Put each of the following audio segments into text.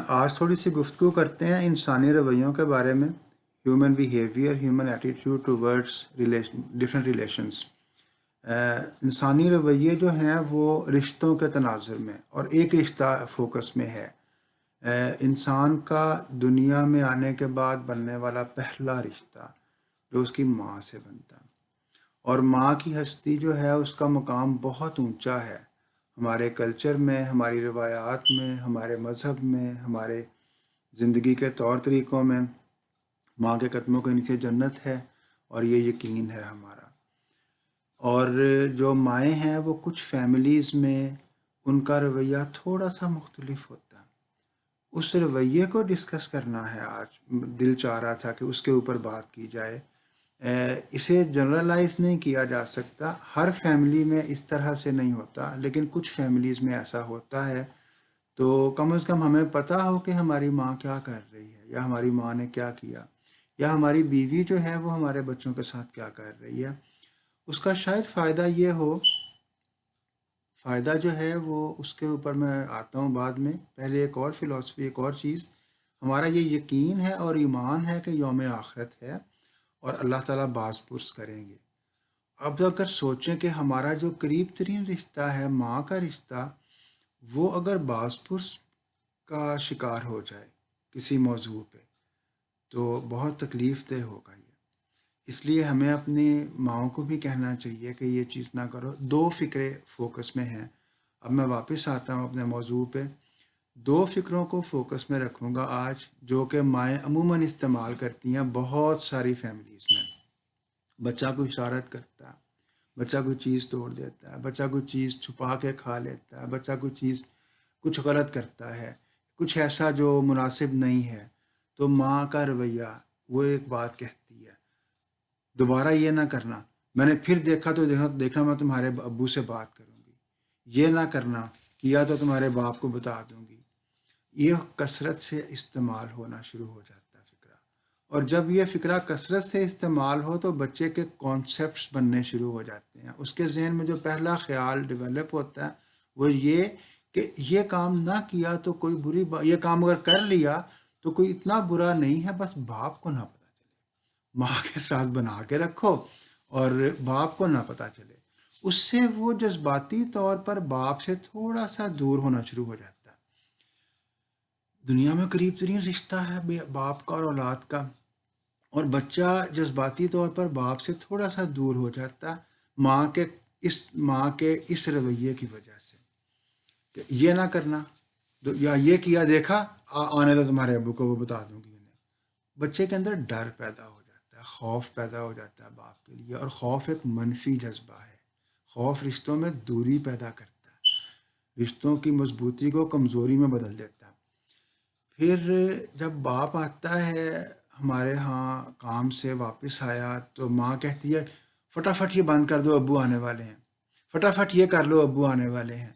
آج تھوڑی سی گفتگو کرتے ہیں انسانی رویوں کے بارے میں. Human behaviour, human attitude towards different relations. انسانی رویے جو ہیں وہ رشتوں کے تناظر میں، اور ایک رشتہ فوکس میں ہے. انسان کا دنیا میں آنے کے بعد بننے والا پہلا رشتہ جو اس کی ماں سے بنتا، اور ماں کی ہستی جو ہے اس کا مقام بہت اونچا ہے. ہمارے کلچر میں، ہماری روایات میں، ہمارے مذہب میں، ہمارے زندگی کے طور طریقوں میں ماں کے قدموں کے نیچے جنت ہے، اور یہ یقین ہے ہمارا. اور جو مائیں ہیں وہ کچھ فیملیز میں ان کا رویہ تھوڑا سا مختلف ہوتا ہے. اس رویے کو ڈسکس کرنا ہے آج. دل چاہ رہا تھا کہ اس کے اوپر بات کی جائے. اسے جنرلائز نہیں کیا جا سکتا، ہر فیملی میں اس طرح سے نہیں ہوتا، لیکن کچھ فیملیز میں ایسا ہوتا ہے. تو کم از کم ہمیں پتہ ہو کہ ہماری ماں کیا کر رہی ہے، یا ہماری ماں نے کیا کیا، یا ہماری بیوی جو ہے وہ ہمارے بچوں کے ساتھ کیا کر رہی ہے. اس کا شاید فائدہ یہ ہو، فائدہ جو ہے وہ اس کے اوپر میں آتا ہوں بعد میں. پہلے ایک اور فلسفی، ایک اور چیز. ہمارا یہ یقین ہے اور ایمان ہے کہ یوم آخرت ہے اور اللہ تعالیٰ باز پرس کریں گے. اب اگر سوچیں کہ ہمارا جو قریب ترین رشتہ ہے ماں کا رشتہ، وہ اگر باز پرس کا شکار ہو جائے کسی موضوع پہ تو بہت تکلیف دہ ہوگا یہ. اس لیے ہمیں اپنی ماؤں کو بھی کہنا چاہیے کہ یہ چیز نہ کرو. دو فکریں فوکس میں ہیں. اب میں واپس آتا ہوں اپنے موضوع پہ. دو فکروں کو فوکس میں رکھوں گا آج، جو کہ مائیں عموماً استعمال کرتی ہیں بہت ساری فیملیز میں. بچہ کوئی اشارت کرتا ہے، بچہ کوئی چیز توڑ دیتا ہے، بچہ کوئی چیز چھپا کے کھا لیتا ہے، بچہ کوئی چیز کچھ غلط کرتا ہے، کچھ ایسا جو مناسب نہیں ہے، تو ماں کا رویہ وہ ایک بات کہتی ہے، دوبارہ یہ نہ کرنا. میں نے پھر دیکھا تو دیکھنا میں تمہارے ابو سے بات کروں گی. یہ نہ کرنا، کیا تو تمہارے باپ کو بتا دوں گی. یہ کثرت سے استعمال ہونا شروع ہو جاتا ہے فکرہ. اور جب یہ فکرہ کثرت سے استعمال ہو تو بچے کے کانسیپٹس بننے شروع ہو جاتے ہیں. اس کے ذہن میں جو پہلا خیال ڈیولپ ہوتا ہے وہ یہ کہ یہ کام نہ کیا تو کوئی یہ کام اگر کر لیا تو کوئی اتنا برا نہیں ہے، بس باپ کو نہ پتا چلے. ماں کے ساتھ بنا کے رکھو اور باپ کو نہ پتا چلے. اس سے وہ جذباتی طور پر باپ سے تھوڑا سا دور ہونا شروع ہو جاتا ہے. دنیا میں قریب ترین رشتہ ہے باپ کا اور اولاد کا، اور بچہ جذباتی طور پر باپ سے تھوڑا سا دور ہو جاتا ہے ماں کے اس رویے کی وجہ سے کہ یہ نہ کرنا، یا یہ کیا دیکھا، آنے تو تمہارے ابو کو وہ بتا دوں گی انہیں. بچے کے اندر ڈر پیدا ہو جاتا ہے، خوف پیدا ہو جاتا ہے باپ کے لیے. اور خوف ایک منفی جذبہ ہے. خوف رشتوں میں دوری پیدا کرتا ہے، رشتوں کی مضبوطی کو کمزوری میں بدل دیتا ہے. پھر جب باپ آتا ہے ہمارے ہاں کام سے واپس آیا تو ماں کہتی ہے فٹافٹ یہ بند کر دو، ابو آنے والے ہیں، فٹافٹ یہ کر لو، ابو آنے والے ہیں.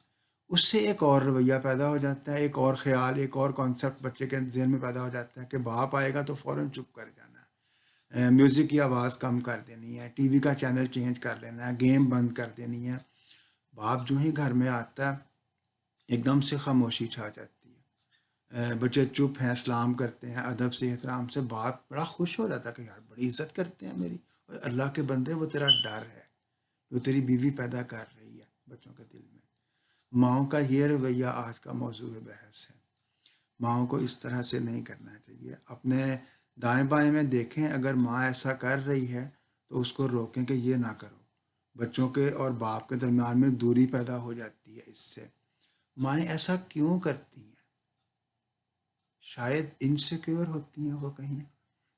اس سے ایک اور رویہ پیدا ہو جاتا ہے، ایک اور خیال، ایک اور کانسیپٹ بچے کے ذہن میں پیدا ہو جاتا ہے کہ باپ آئے گا تو فوراً چپ کر جانا ہے، میوزک کی آواز کم کر دینی ہے، ٹی وی کا چینل چینج کر لینا ہے، گیم بند کر دینی ہے. باپ جو ہی گھر میں آتا ہے ایک دم سے خاموشی چھا جاتی ہے. بچے چپ ہیں، سلام کرتے ہیں ادب سے، احترام سے. باپ بڑا خوش ہو جاتا ہے کہ یار بڑی عزت کرتے ہیں میری. اللہ کے بندے، وہ تیرا ڈر ہے جو تیری بیوی پیدا کر رہی ہے بچوں کے دل میں. ماؤں کا یہ رویہ آج کا موضوع بحث ہے. ماؤں کو اس طرح سے نہیں کرنا چاہیے. اپنے دائیں بائیں میں دیکھیں، اگر ماں ایسا کر رہی ہے تو اس کو روکیں کہ یہ نہ کرو. بچوں کے اور باپ کے درمیان میں دوری پیدا ہو جاتی ہے اس سے. مائیں ایسا کیوں کرتی ہیں؟ شاید انسیکیور ہوتی ہیں وہ کہیں،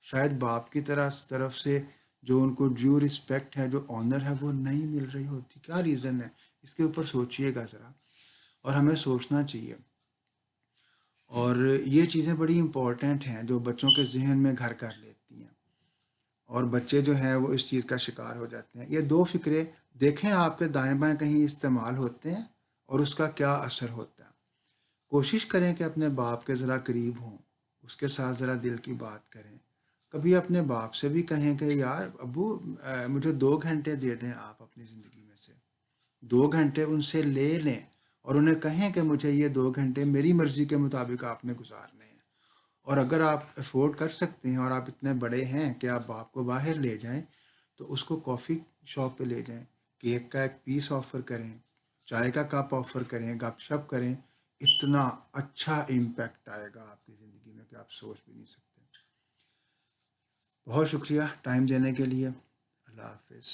شاید باپ کی طرف سے جو ان کو ڈیو رسپیکٹ ہے، جو آنر ہے، وہ نہیں مل رہی ہوتی. کیا ریزن ہے؟ اس کے اوپر سوچئے گا ذرا، اور ہمیں سوچنا چاہیے. اور یہ چیزیں بڑی امپورٹنٹ ہیں جو بچوں کے ذہن میں گھر کر لیتی ہیں، اور بچے جو ہیں وہ اس چیز کا شکار ہو جاتے ہیں. یہ دو فکرے دیکھیں آپ کے دائیں بائیں کہیں استعمال ہوتے ہیں اور اس کا کیا اثر ہوتا ہے. کوشش کریں کہ اپنے باپ کے ذرا قریب ہوں، اس کے ساتھ ذرا دل کی بات کریں. کبھی اپنے باپ سے بھی کہیں کہ یار ابو مجھے 2 گھنٹے دے دیں آپ اپنی زندگی میں سے. 2 گھنٹے ان سے لے لیں، اور انہیں کہیں کہ مجھے یہ 2 گھنٹے میری مرضی کے مطابق آپ نے گزارنے ہیں. اور اگر آپ افورڈ کر سکتے ہیں اور آپ اتنے بڑے ہیں کہ آپ باپ کو باہر لے جائیں تو اس کو کافی شاپ پہ لے جائیں, کیک کا ایک پیس آفر کریں, چائے کا کپ آفر کریں, گپ شپ کریں. اتنا اچھا امپیکٹ آئے گا آپ کی زندگی میں کہ آپ سوچ بھی نہیں سکتے. بہت شکریہ ٹائم دینے کے لیے. اللہ حافظ.